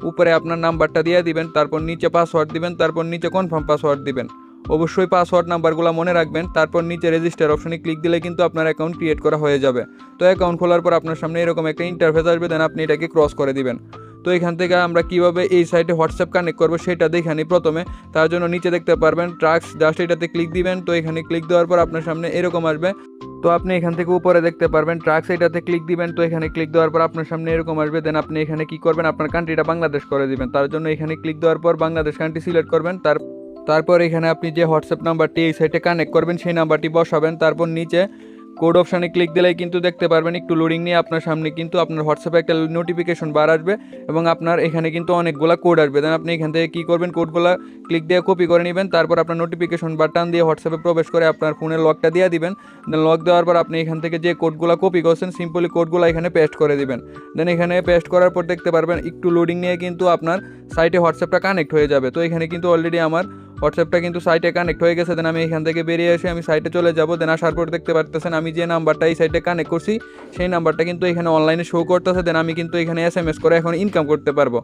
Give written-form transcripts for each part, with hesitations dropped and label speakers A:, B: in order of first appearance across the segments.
A: উপরে আপনার নাম্বারটা দিয়ে দিবেন, তারপর নিচে পাসওয়ার্ড দিবেন, তারপর নিচে কনফার্ম পাসওয়ার্ড দিবেন। অবশ্যই পাসওয়ার্ড নাম্বারগুলো মনে রাখবেন। তারপর নিচে রেজিস্টার অপশনে ক্লিক দিলে কিন্তু আপনার অ্যাকাউন্ট ক্রিয়েট করা হয়ে যাবে। তো অ্যাকাউন্ট খোলার পর আপনার সামনে এরকম একটা ইন্টারফেস আসবে, দেন আপনি এটাকে ক্রস করে দিবেন। তো এখান থেকে আমরা কিভাবে এই সাইটে হোয়াটসঅ্যাপ কানেক্ট করবো সেটা দেখে নিই প্রথমে। তার জন্য নিচে দেখতে পারবেন ট্রাক্স, জাস্ট এটাতে ক্লিক দিবেন। তো এখানে ক্লিক দেওয়ার পর আপনার সামনে এরকম আসবে। তো আপনি এখান থেকে উপরে দেখতে পারবেন ট্রাক্স, এটাতে ক্লিক দিবেন। তো এখানে ক্লিক দেওয়ার পর আপনার সামনে এরকম আসবে। দেন আপনি এখানে কি করবেন, আপনার কান্ট্রিটা বাংলাদেশ করে দিবেন। তার জন্য এখানে ক্লিক দেওয়ার পর বাংলাদেশ কান্ট্রি সিলেক্ট করবেন। তারপর এখানে আপনি যে হোয়াটসঅ্যাপ নাম্বারটি এই সাইটে কানেক্ট করবেন সেই নাম্বারটি বসাবেন। তারপর নিচে কোড অপশানে ক্লিক দিলেই কিন্তু দেখতে পারবেন একটু লোডিং নিয়ে আপনার সামনে কিন্তু আপনার হোয়াটসঅ্যাপে একটা নোটিফিকেশন বার আসবে এবং আপনার এখানে কিন্তু অনেকগুলো কোড আসবে। দেন আপনি এখান থেকে কী করবেন, কোডগুলো ক্লিক দিয়ে কপি করে নেবেন। তারপর আপনার নোটিফিকেশন বাটন দিয়ে হোয়াটসঅ্যাপে প্রবেশ করে আপনার ফোনের লকটা দিয়ে দিবেন। দেন লক দেওয়ার পর আপনি এখান থেকে যে কোডগুলো কপি করছেন সিম্পলি কোডগুলো এখানে পেস্ট করে দিবেন। দেন এখানে পেস্ট করার পর দেখতে পারবেন একটু লোডিং নিয়ে কিন্তু আপনার সাইটে হোয়াটসঅ্যাপটা কানেক্ট হয়ে যাবে। তো এখানে কিন্তু অলরেডি আমার হোয়াটসঅ্যাপটা কিন্তু সাইটে কানেক্ট হয়ে গেছে। দেন আমি এখান থেকে বেরিয়ে এসে আমি সাইটে চলে যাব। দেন আসার পর দেখতে পারতেছেন আমি যে নাম্বারটা এই সাইটে কানেক্ট করছি সেই নাম্বারটা কিন্তু এখানে অনলাইনে শো করতেছে। দেন আমি কিন্তু এখানে SMS করে এখন ইনকাম করতে পারবো।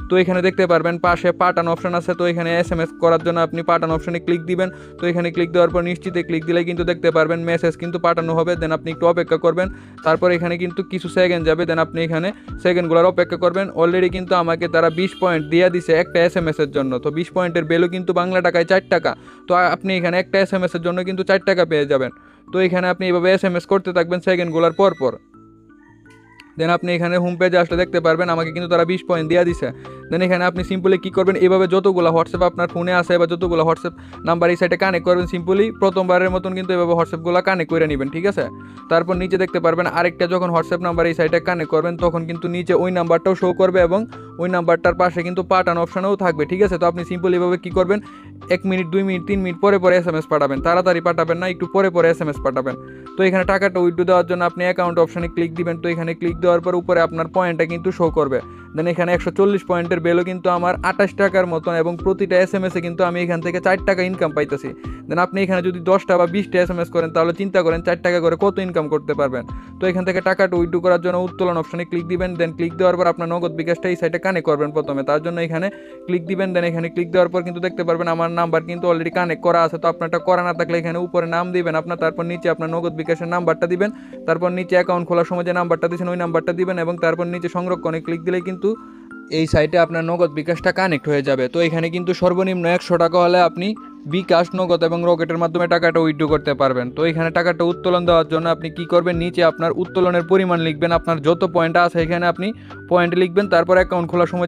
A: তো এখানে দেখতে পারবেন পাশে পাঠান অপশন আছে। তো এখানে SMS করার জন্য আপনি পাঠান অপশনে ক্লিক দিবেন। তো এখানে ক্লিক দেওয়ার পর নিশ্চিতে ক্লিক দিলে কিন্তু দেখতে পারবেন মেসেজ কিন্তু পাঠানো হবে। দেন আপনি একটু অপেক্ষা করবেন। তারপর এখানে কিন্তু কিছু সেকেন্ড যাবে। দেন আপনি এখানে সেকেন্ডগুলোর অপেক্ষা করবেন। অলরেডি কিন্তু আমাকে তারা 20 পয়েন্ট দিয়ে দিছে একটা SMS এর জন্য। তো 20 পয়েন্টের ভ্যালু কিন্তু বাংলা টাকায় 4 টাকা। তো আপনি এখানে একটা SMS এর জন্য কিন্তু 4 টাকা পেয়ে যাবেন। তো এখানে আপনি এইভাবে SMS করতে থাকবেন সেকেন্ডগুলোর পর পর। দেন আপনি এখানে হোম পেজে আসলে দেখতে পারবেন আমাকে কিন্তু তারা 20 পয়েন্ট দিয়ে দিছে। দেন এখানে আপনি সিম্পলি কী করবেন, এভাবে যতগুলো হোয়াটসঅ্যাপ আপনার ফোনে আসে বা যতগুলো হোয়াটসঅ্যাপ নাম্বার এই সাইটে কানেক্ট করবেন সিম্পলি প্রথমবারের মতন কিন্তু এভাবে হোয়াটসঅ্যাপগুলো কানেক্ট করে নেবেন, ঠিক আছে। তারপর নিচে দেখতে পারবেন আরেকটা যখন হোয়াটসঅ্যাপ নাম্বার এই সাইটে কানেক্ট করবেন তখন কিন্তু নিচে ওই নাম্বারটাও শো করবে এবং ওই নাম্বারটার পাশে কিন্তু পাঠান অপশনও থাকবে, ঠিক আছে। তো আপনি সিম্পলি এভাবে কী করবেন, 1 মিনিট 2 মিনিট 3 মিনিট পরে পরে SMS পাঠাবেন, তাড়াতাড়ি পাঠাবেন না, একটু পরে পরে SMS পাঠাবেন। তো এখানে টাকাটা উইথড্র দেওয়ার জন্য আপনি অ্যাকাউন্ট অপশনে ক্লিক দিবেন। তো এখানে ক্লিক দেওয়ার পর উপরে আপনার পয়েন্টটা কিন্তু শো করবে। দেন এখানে 140 পয়েন্টের ভ্যালু কিন্তু আমার 28 টাকার মতন এবং প্রতিটা SMS-এ কিন্তু আমি এখান থেকে 4 টাকা ইনকাম পাইতেছি। দেন আপনি এখানে যদি 10টা বা 20টা SMS করেন তাহলে চিন্তা করেন 4 টাকা করে কত ইনকাম করতে পারবেন। তো এখান থেকে টাকাটা উইথড্র করার জন্য উত্তোলন অপশনে ক্লিক দিবেন। দেন ক্লিক দেওয়ার পর আপনার নগদ বিকাশটা এই সাইটে কানেক্ট করবেন প্রথমে, তার জন্য এখানে ক্লিক দিবেন। দেন এখানে ক্লিক দেওয়ার পর কিন্তু দেখতে পারবেন আমার নাম্বার কিন্তু অলরেডি কানেক্ট করা আছে। তো আপনারটা করা না থাকলে এখানে উপরে নাম দিবেন আপনার, তারপর নিচে আপনার নগদ বিকাশের নাম্বারটা দিবেন, তারপর নিচে অ্যাকাউন্ট খোলার সময় যে নাম্বারটা দিয়েছেন ওই নাম্বারটা দিবেন এবং তারপর নিচে সংরক্ষণে ক্লিক দিলেই কিন্তু এই সাইটে আপনার নগদ বিকাশটা কানেক্ট হয়ে যাবে। তো এখানে কিন্তু সর্বনিম্ন 100 টাকা হলে আপনি বিকাশ, নগদ এবং রকেটের মাধ্যমে টাকাটা উইথড্র করতে পারবেন। তো এখানে টাকাটা উত্তোলন দেওয়ার জন্য আপনি কি করবেন, নিচে আপনার উত্তোলনের পরিমাণ লিখবেন, আপনার যত পয়েন্ট আছে এখানে আপনি পয়েন্ট লিখবেন, তারপর অ্যাকাউন্ট খোলার সময়